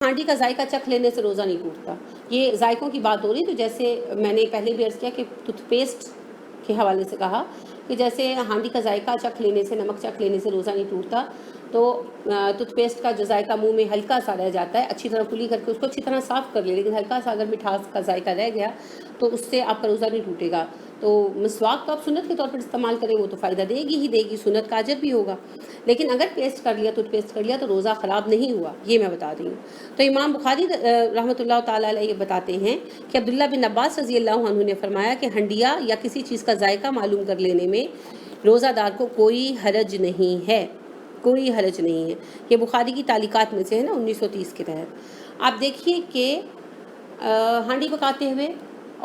ہانڈی کا ذائقہ چکھ لینے سے روزہ نہیں ٹوٹتا. یہ ذائقوں کی بات ہو رہی. تو جیسے میں نے پہلے بھی عرض کیا کہ ٹوتھ پیسٹ کے حوالے سے کہا کہ جیسے ہانڈی کا ذائقہ چکھ لینے سے, نمک چکھ لینے سے روزہ نہیں ٹوٹتا, تو ٹوتھ پیسٹ کا جو ذائقہ منہ میں ہلکا سا رہ جاتا ہے, اچھی طرح کلی کر کے اس کو اچھی طرح صاف کر لے, لیکن ہلکا سا اگر مٹھاس کا ذائقہ رہ گیا تو اس سے آپ کا روزہ نہیں ٹوٹے گا. تو مسواک تو آپ سنت کے طور پر استعمال کریں, وہ تو فائدہ دے گی ہی دے گی, سنت کا اجر بھی ہوگا. لیکن اگر پیسٹ کر لیا, ٹوتھ پیسٹ کر لیا, تو روزہ خراب نہیں ہوا, یہ میں بتا رہی ہوں. تو امام بخاری رحمۃ اللہ تعالیٰ علیہ بتاتے ہیں کہ عبداللہ بن عباس رضی اللہ عنہ نے فرمایا کہ ہنڈیا یا کسی چیز کا ذائقہ معلوم کر لینے میں روزہ دار کو کوئی حرج نہیں ہے, کوئی حرج نہیں ہے. یہ بخاری کی تعلیقات میں سے ہے نا, 1930 کے تحت. آپ دیکھیے کہ ہانڈی پکاتے ہوئے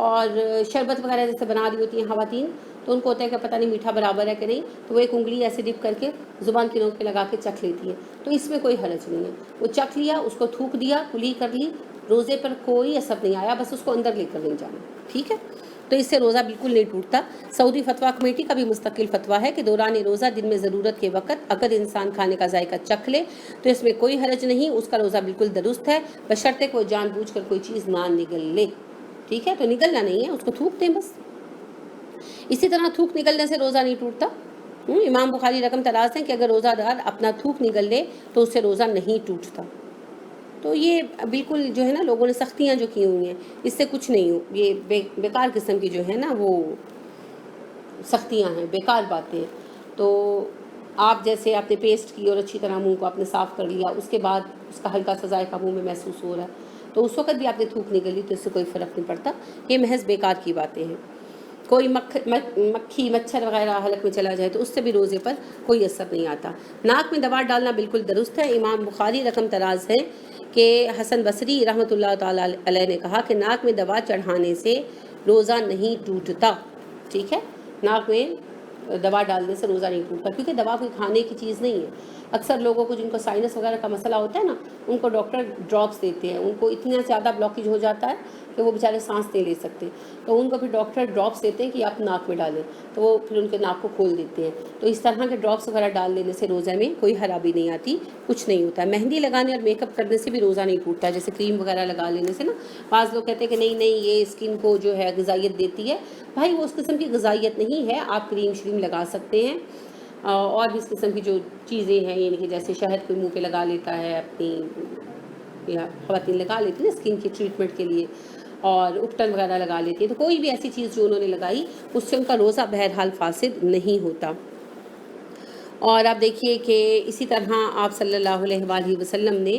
اور شربت وغیرہ جیسے بنا رہی ہوتی ہیں خواتین, تو ان کو ہوتا ہے کہ پتہ نہیں میٹھا برابر ہے کہ نہیں, تو وہ ایک انگلی ایسے ڈپ کر کے زبان کی نوک پہ لگا کے چکھ لیتی ہیں. تو اس میں کوئی حرج نہیں ہے. وہ چکھ لیا, اس کو تھوک دیا, کلی کر لی, روزے پر کوئی اثر نہیں آیا, بس اس کو اندر لے کر نہیں جانا, ٹھیک ہے. تو اس سے روزہ بالکل نہیں ٹوٹتا. سعودی فتویٰ کمیٹی کا بھی مستقل فتویٰ ہے کہ دوران روزہ دن میں ضرورت کے وقت اگر انسان کھانے کا ذائقہ چکھ لے تو اس میں کوئی حرج نہیں, اس کا روزہ بالکل درست ہے, بشرطے کہ وہ جان بوجھ کر کوئی چیز نہ نگل لے, ٹھیک ہے. تو نگلنا نہیں ہے, اس کو تھوک دیں بس. اسی طرح تھوک نگلنے سے روزہ نہیں ٹوٹتا. امام بخاری رقم تراز ہیں کہ اگر روزہ دار اپنا تھوک نگل لے تو اس سے روزہ نہیں ٹوٹتا. تو یہ بالکل جو ہے نا, لوگوں نے سختیاں جو کی ہوئی ہیں, اس سے کچھ نہیں ہو, یہ بیکار قسم کی جو ہے نا وہ سختیاں ہیں, بیکار باتیں. تو آپ جیسے آپ نے پیسٹ کی اور اچھی طرح منہ کو آپ نے صاف کر لیا, اس کے بعد اس کا ہلکا سا ذائقہ منہ میں محسوس ہو رہا ہے, تو اس وقت بھی آپ نے تھوک نگلی تو اس سے کوئی فرق نہیں پڑتا. یہ محض بیکار کی باتیں ہیں. کوئی مکھی مچھر وغیرہ حلق میں چلا جائے تو اس سے بھی روزے پر کوئی اثر نہیں آتا. ناک میں دوا ڈالنا بالکل درست ہے. امام بخاری رقم تراز ہے کہ حسن بصری رحمۃ اللہ تعالیٰ علیہ نے کہا کہ ناک میں دوا چڑھانے سے روزہ نہیں ٹوٹتا, ٹھیک ہے. ناک میں دوا ڈالنے سے روزہ نہیں ٹوٹتا, کیونکہ دوا کوئی کھانے کی چیز نہیں ہے. اکثر لوگوں کو جن کو سائنس وغیرہ کا مسئلہ ہوتا ہے نا, ان کو ڈاکٹر ڈراپس دیتے ہیں, ان کو اتنا زیادہ بلاکیج ہو جاتا ہے کہ وہ بیچارے سانس نہیں لے سکتے, تو ان کو پھر ڈاکٹر ڈراپس دیتے ہیں کہ آپ ناک میں ڈالیں, تو وہ پھر ان کے ناک کو کھول دیتے ہیں. تو اس طرح کے ڈراپس وغیرہ ڈال لینے سے روزہ میں کوئی خرابی نہیں آتی, کچھ نہیں ہوتا. مہندی لگانے اور میک اپ کرنے سے بھی روزہ نہیں ٹوٹتا, جیسے کریم وغیرہ لگا لینے سے نا. بعض لوگ کہتے ہیں کہ نہیں نہیں یہ اسکن کو جو ہے غذائیت دیتی ہے. بھائی وہ اس قسم کی غذائیت نہیں ہے. آپ کریم شریم لگا سکتے ہیں, اور بھی اس قسم کی جو چیزیں ہیں, یعنی کہ جیسے شہد کوئی منہ پہ لگا لیتا ہے, اپنی خواتین لگا لیتی ہیں اسکن کی ٹریٹمنٹ کے لیے, اور اپٹن وغیرہ لگا لیتی ہے. تو کوئی بھی ایسی چیز جو انہوں نے لگائی اس سے ان کا روزہ بہرحال فاسد نہیں ہوتا. اور آپ دیکھیے کہ اسی طرح آپ صلی اللہ علیہ وآلہ وسلم نے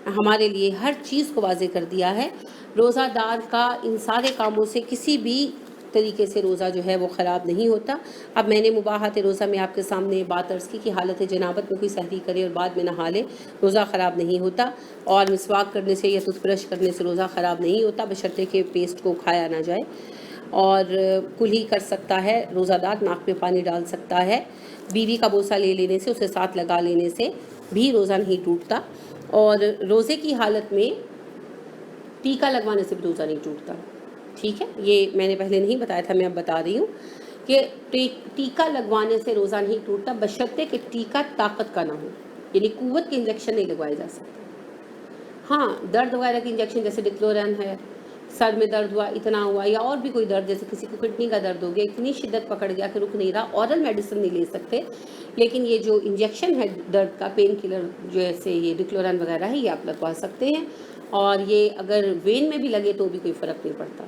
ہمارے لیے ہر چیز کو واضح کر دیا ہے. روزہ دار کا ان سارے کاموں سے کسی بھی طریقے سے روزہ جو ہے وہ خراب نہیں ہوتا. اب میں نے مباحات روزہ میں آپ کے سامنے بات عرض کی کہ حالت جنابت میں کوئی سحری کرے اور بعد میں نہا لے, روزہ خراب نہیں ہوتا. اور مسواک کرنے سے یا ٹوتھ برش کرنے سے روزہ خراب نہیں ہوتا, بشرطے کہ پیسٹ کو کھایا نہ جائے. اور کلی کر سکتا ہے روزہ دار, ناک میں پانی ڈال سکتا ہے. بیوی کا بوسہ لے لینے سے, اسے ساتھ لگا لینے سے بھی روزہ نہیں ٹوٹتا. اور روزے کی حالت میں ٹیکا لگوانے سے بھی روزہ نہیں ٹوٹتا, ٹھیک ہے. یہ میں نے پہلے نہیں بتایا تھا, میں اب بتا رہی ہوں کہ ٹیکا لگوانے سے روزہ نہیں ٹوٹتا, بشرطے کہ ٹیکا طاقت کا نہ ہو, یعنی قوت کے انجیکشن نہیں لگوائے جا سکتے. ہاں درد وغیرہ کے انجیکشن جیسے ڈکلورین ہے, سر میں درد ہوا, اتنا ہوا, یا اور بھی کوئی درد, جیسے کسی کو کڈنی کا درد ہو گیا, اتنی شدت پکڑ گیا کہ رک نہیں رہا, اورل میڈیسن نہیں لے سکتے. لیکن یہ جو انجیکشن ہے درد کا, پین کلر جیسے یہ ڈکلورین وغیرہ ہے, یہ آپ لگوا سکتے ہیں. اور یہ اگر وین میں بھی لگے تو بھی کوئی فرق نہیں پڑتا.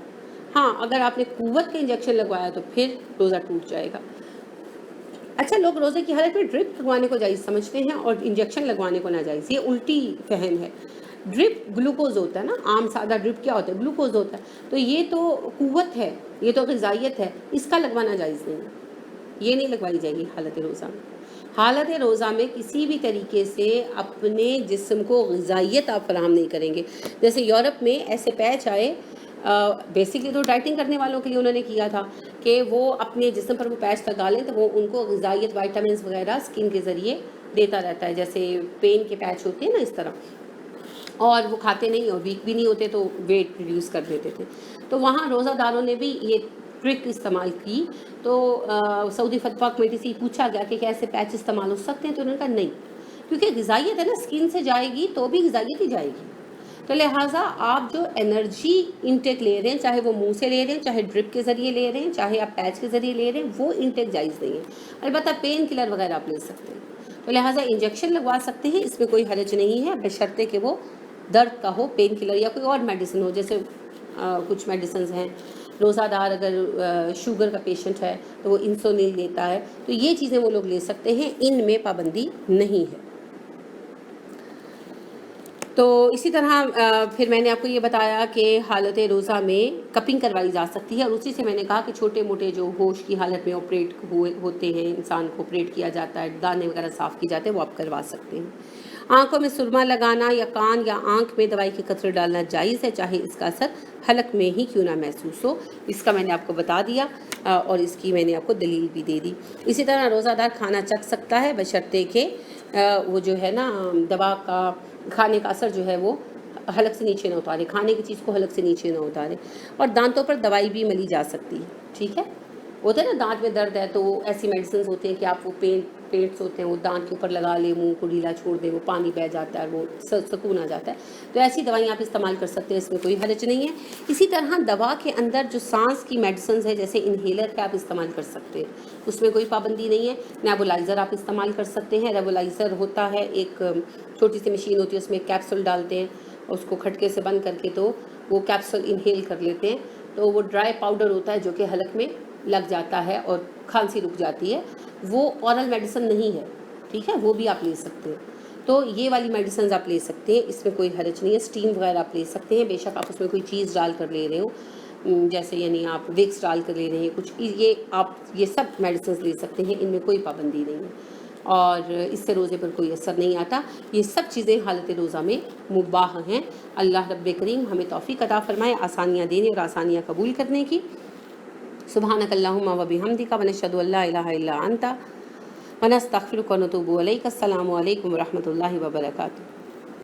ہاں اگر آپ نے قوت کے انجیکشن لگوایا تو پھر روزہ ٹوٹ جائے گا. اچھا, لوگ روزے کی حالت میں ڈرپ لگوانے کو جائز سمجھتے ہیں اور انجیکشن لگوانے کو ناجائز. یہ الٹی فہم ہے. ڈرپ گلوکوز ہوتا ہے نا, عام سادہ ڈرپ کیا ہوتا ہے, گلوکوز ہوتا ہے. تو یہ تو قوت ہے, یہ تو غذائیت ہے, اس کا لگوانا جائز نہیں ہے. یہ نہیں لگوائی جائے گی حالت روزہ میں. حالت روزہ میں کسی بھی طریقے سے اپنے جسم کو غذائیت آپ فراہم نہیں کریں گے. جیسے یورپ میں ایسے پیچ آئے, بیسکلی تو ڈائٹنگ کرنے والوں کے لیے انہوں نے کیا تھا کہ وہ اپنے جسم پر وہ پیچ لگا لیں, تو وہ ان کو غذائیت وائٹامنس وغیرہ اسکن کے ذریعے دیتا رہتا ہے, جیسے پین کے پیچ ہوتے ہیں نا اس طرح. اور وہ کھاتے نہیں اور ویک بھی نہیں ہوتے, تو ویٹ ریڈیوس کر دیتے تھے. تو وہاں روزہ داروں نے بھی یہ ٹرک استعمال کی. تو سعودی فتویٰ کمیٹی سے پوچھا گیا کہ ایسے پیچ استعمال ہو سکتے ہیں, تو انہوں نے کہا نہیں, کیونکہ غذائیت ہے نا, اسکن سے جائے گی تو بھی غذائیت ہی جائے گی. تو لہٰذا آپ جو انرجی انٹیک لے رہے ہیں، چاہے وہ منہ سے لے رہے ہیں، چاہے ڈرپ کے ذریعے لے رہے ہیں، چاہے آپ پیچ کے ذریعے لے رہے ہیں، وہ انٹیک جائز نہیں ہے۔ البتہ پین کلر وغیرہ آپ لے سکتے ہیں، تو لہٰذا انجیکشن لگوا سکتے ہیں، اس میں کوئی حرج نہیں ہے، بشرطے کہ وہ درد کا ہو، پین کلر یا کوئی اور میڈیسن ہو۔ جیسے کچھ میڈیسنز ہیں، روزہ دار اگر شوگر کا پیشنٹ ہے تو وہ انسولین لیتا ہے، تو یہ چیزیں وہ لوگ لے سکتے ہیں، ان میں پابندی نہیں ہے۔ تو اسی طرح پھر میں نے آپ کو یہ بتایا کہ حالت روزہ میں کپنگ کروائی جا سکتی ہے، اور اسی سے میں نے کہا کہ چھوٹے موٹے جو ہوش کی حالت میں آپریٹ ہوتے ہیں، انسان کو آپریٹ کیا جاتا ہے، دانے وغیرہ صاف کی جاتے ہیں، وہ آپ کروا سکتے ہیں۔ آنکھوں میں سرما لگانا یا کان یا آنکھ میں دوائی کے قطرے ڈالنا جائز ہے، چاہے اس کا اثر حلق میں ہی کیوں نہ محسوس ہو۔ اس کا میں نے آپ کو بتا دیا، اور اس کی میں نے آپ کو دلیل بھی دے دی۔ اسی طرح روزہ دار کھانا چکھ سکتا ہے، بشرطے کہ وہ جو ہے نا دوا کا کھانے کا اثر جو ہے وہ حلق سے نیچے نہ اتارے، کھانے کی چیز کو حلق سے نیچے نہ اتارے۔ اور دانتوں پر دوائی بھی ملی جا سکتی ہے، ٹھیک ہے؟ ہوتا ہے نا دانت میں درد ہے تو ایسی میڈیسنز ہوتے ہیں کہ آپ وہ پینٹس ہوتے ہیں وہ دانت کے اوپر لگا لیں، منہ کو ڈھیلا چھوڑ دیں، وہ پانی بہہ جاتا ہے، وہ سکون آ جاتا ہے، تو ایسی دوائیں آپ استعمال کر سکتے ہیں، اس میں کوئی حرج نہیں ہے۔ اسی طرح دوا کے اندر جو سانس کی میڈیسنز ہے، جیسے انہیلر کے آپ استعمال کر سکتے ہیں، اس میں کوئی پابندی نہیں ہے۔ نیبولائزر آپ استعمال کر سکتے ہیں۔ نیبولائزر ہوتا ہے ایک چھوٹی سی مشین ہوتی ہے، اس میں ایک کیپسول ڈالتے ہیں، اس کو کھٹکے سے بند کر کے تو وہ کیپسول انہیل کر لیتے ہیں، تو وہ ڈرائی پاؤڈر ہوتا ہے جو کہ حلق میں لگ جاتا ہے اور کھانسی رک جاتی ہے، وہ اورل میڈیسن نہیں ہے، ٹھیک ہے؟ وہ بھی آپ لے سکتے ہیں۔ تو یہ والی میڈیسنز آپ لے سکتے ہیں، اس میں کوئی حرج نہیں ہے۔ اسٹیم وغیرہ آپ لے سکتے ہیں، بے شک آپ اس میں کوئی چیز ڈال کر لے رہے ہو، جیسے یعنی آپ وکس ڈال کر لے رہے ہیں کچھ، یہ آپ یہ سب میڈیسنز لے سکتے ہیں، ان میں کوئی پابندی نہیں ہے، اور اس سے روزے پر کوئی اثر نہیں آتا۔ یہ سب چیزیں حالت روزہ میں مباح ہیں۔ اللہ رب کریم ہمیں توفیق عطا فرمائے آسانیاں دینے اور آسانیاں قبول کرنے کی۔ سبحانک اللہم و بحمدک ونشہد ان لا الہ الا انت ونستغفرک ونتوب الیک۔ السلام علیکم ورحمۃ اللہ وبرکاتہ۔